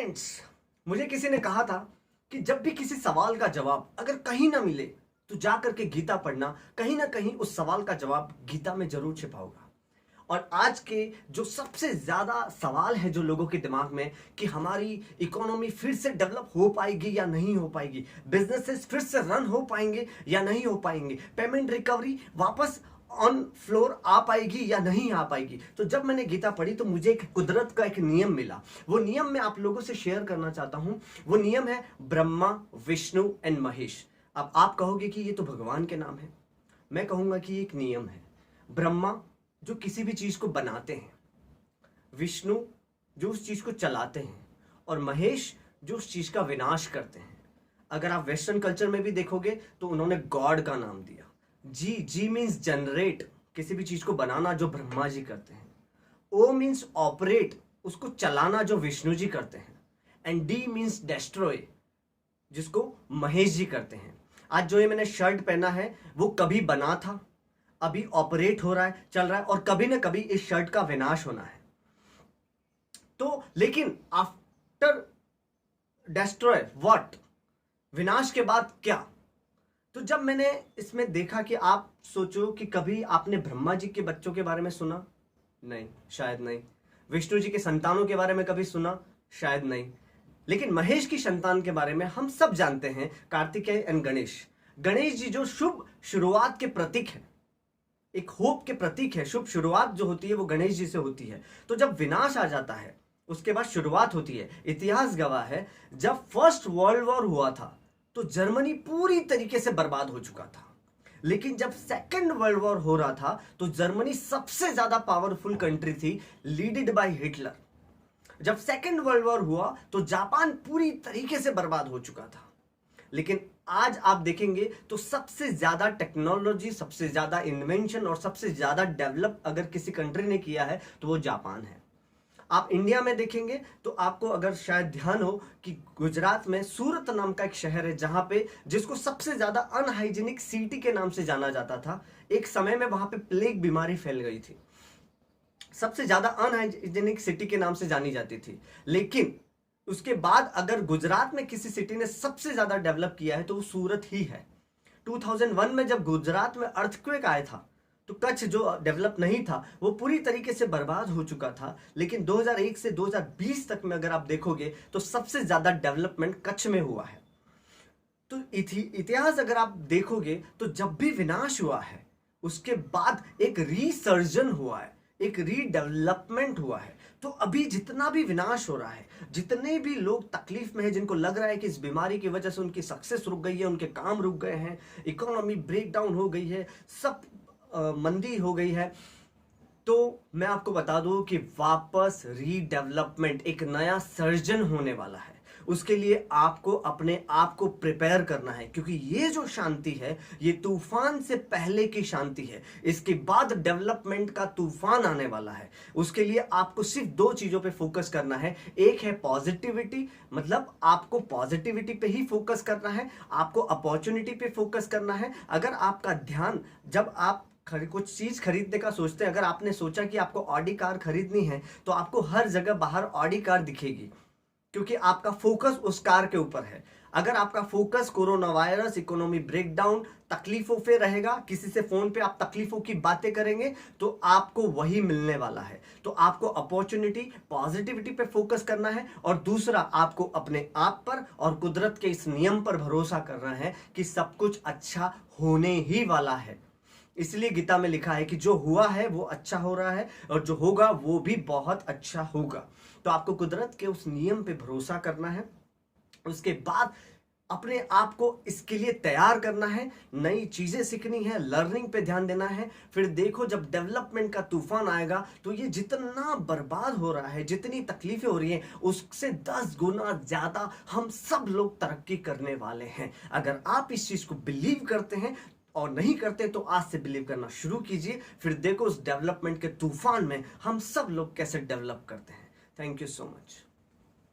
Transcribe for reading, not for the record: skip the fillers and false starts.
Friends, मुझे किसी ने कहा था कि जब भी किसी सवाल का जवाब अगर कहीं ना मिले तो जा करके गीता पढ़ना, कहीं ना कहीं उस सवाल का जवाब गीता में जरूर छिपा होगा। और आज के जो सबसे ज्यादा सवाल है जो लोगों के दिमाग में कि हमारी इकोनॉमी फिर से डेवलप हो पाएगी या नहीं हो पाएगी, बिजनेसेस फिर से रन हो पाएंगे या नहीं हो पाएंगे, पेमेंट रिकवरी वापस ऑन फ्लोर आ पाएगी या नहीं आ पाएगी। तो जब मैंने गीता पढ़ी तो मुझे एक कुदरत का एक नियम मिला। वो नियम मैं आप लोगों से शेयर करना चाहता हूं। वो नियम है ब्रह्मा, विष्णु एंड महेश। अब आप कहोगे कि ये तो भगवान के नाम है, मैं कहूंगा कि एक नियम है। ब्रह्मा जो किसी भी चीज को बनाते हैं, विष्णु जो उस चीज को चलाते हैं, और महेश जो उस चीज का विनाश करते हैं। अगर आप वेस्टर्न कल्चर में भी देखोगे तो उन्होंने गॉड का नाम दिया। जी मीन्स जनरेट, किसी भी चीज को बनाना जो ब्रह्मा जी करते हैं। ओ मीन्स ऑपरेट, उसको चलाना जो विष्णु जी करते हैं। एंड डी मीन्स डेस्ट्रॉय, जिसको महेश जी करते हैं। आज जो ये मैंने शर्ट पहना है वो कभी बना था, अभी ऑपरेट हो रहा है, चल रहा है, और कभी ना कभी इस शर्ट का विनाश होना है। तो लेकिन आफ्टर डेस्ट्रॉय व्हाट, विनाश के बाद क्या? तो जब मैंने इसमें देखा कि आप सोचो कि कभी आपने ब्रह्मा जी के बच्चों के बारे में सुना? नहीं, शायद नहीं। विष्णु जी के संतानों के बारे में कभी सुना? शायद नहीं। लेकिन महेश की संतान के बारे में हम सब जानते हैं, कार्तिकेय एंड गणेश। गणेश जी जो शुभ शुरुआत के प्रतीक है, एक होप के प्रतीक है। शुभ शुरुआत जो होती है वो गणेश जी से होती है। तो जब विनाश आ जाता है उसके बाद शुरुआत होती है। इतिहास गवाह है, जब फर्स्ट वर्ल्ड वॉर हुआ था तो जर्मनी पूरी तरीके से बर्बाद हो चुका था। लेकिन जब सेकेंड वर्ल्ड वॉर हो रहा था तो जर्मनी सबसे ज्यादा पावरफुल कंट्री थी, लीडेड बाय हिटलर। जब सेकेंड वर्ल्ड वॉर हुआ तो जापान पूरी तरीके से बर्बाद हो चुका था। लेकिन आज आप देखेंगे तो सबसे ज्यादा टेक्नोलॉजी, सबसे ज्यादा इन्वेंशन और सबसे ज्यादा डेवलप अगर किसी कंट्री ने किया है तो वो जापान है। आप इंडिया में देखेंगे तो आपको अगर शायद ध्यान हो कि गुजरात में सूरत नाम का एक शहर है जहां पे, जिसको सबसे ज्यादा अनहाइजीनिक सिटी के नाम से जाना जाता था। एक समय में वहां पे प्लेग बीमारी फैल गई थी, सबसे ज्यादा अनहाइजीनिक सिटी के नाम से जानी जाती थी। लेकिन उसके बाद अगर गुजरात में किसी सिटी ने सबसे ज्यादा डेवलप किया है तो वो सूरत ही है। 2001 में जब गुजरात में अर्थक्वेक आया था तो कच्छ जो डेवलप नहीं था वो पूरी तरीके से बर्बाद हो चुका था। लेकिन 2001 से 2020 तक में अगर आप देखोगे तो सबसे ज्यादा डेवलपमेंट कच्छ में हुआ है। तो इतिहास अगर आप देखोगे तो जब भी विनाश हुआ है उसके बाद एक रीसर्जन हुआ है, एक रीडेवलपमेंट हुआ है। तो अभी जितना भी विनाश हो रहा है, जितने भी लोग तकलीफ में हैं, जिनको लग रहा है कि इस बीमारी की वजह से उनकी सक्सेस रुक गई है, उनके काम रुक गए हैं, इकोनॉमी ब्रेक डाउन हो गई है, सब मंदी हो गई है, तो मैं आपको बता दूं कि वापस रीडेवलपमेंट, एक नया सर्जन होने वाला है। उसके लिए आपको अपने आप को प्रिपेयर करना है, क्योंकि ये जो शांति है ये तूफान से पहले की शांति है। इसके बाद डेवलपमेंट का तूफान आने वाला है। उसके लिए आपको सिर्फ दो चीजों पे फोकस करना है। एक है पॉजिटिविटी, मतलब आपको पॉजिटिविटी पे ही फोकस करना है, आपको अपॉर्चुनिटी पे फोकस करना है। अगर आपका ध्यान, जब आप कुछ चीज खरीदने का सोचते हैं, अगर आपने सोचा कि आपको ऑडी कार खरीदनी है तो आपको हर जगह बाहर ऑडी कार दिखेगी, क्योंकि आपका फोकस उस कार के ऊपर है। अगर आपका focus corona virus, economy breakdown, तकलीफों पे रहेगा, किसी से फोन पे आप तकलीफों की बातें करेंगे तो आपको वही मिलने वाला है। तो आपको अपॉर्चुनिटी, पॉजिटिविटी पे फोकस करना है, और दूसरा आपको अपने आप पर और कुदरत के इस नियम पर भरोसा करना है कि सब कुछ अच्छा होने ही वाला है। इसलिए गीता में लिखा है कि जो हुआ है वो अच्छा हो रहा है और जो होगा वो भी बहुत अच्छा होगा। तो आपको कुदरत के उस नियम पे भरोसा करना है। उसके बाद अपने आप को इसके लिए तैयार करना है, नई चीजें सीखनी है, लर्निंग पे ध्यान देना है। फिर देखो जब डेवलपमेंट का तूफान आएगा तो ये जितना बर्बाद हो रहा है, जितनी तकलीफें हो रही हैं, उससे 10 गुना ज्यादा हम सब लोग तरक्की करने वाले हैं। अगर आप इस चीज को बिलीव करते हैं और नहीं करते तो आज से बिलीव करना शुरू कीजिए। फिर देखो उस डेवलपमेंट के तूफान में हम सब लोग कैसे डेवलप करते हैं। Thank you so much.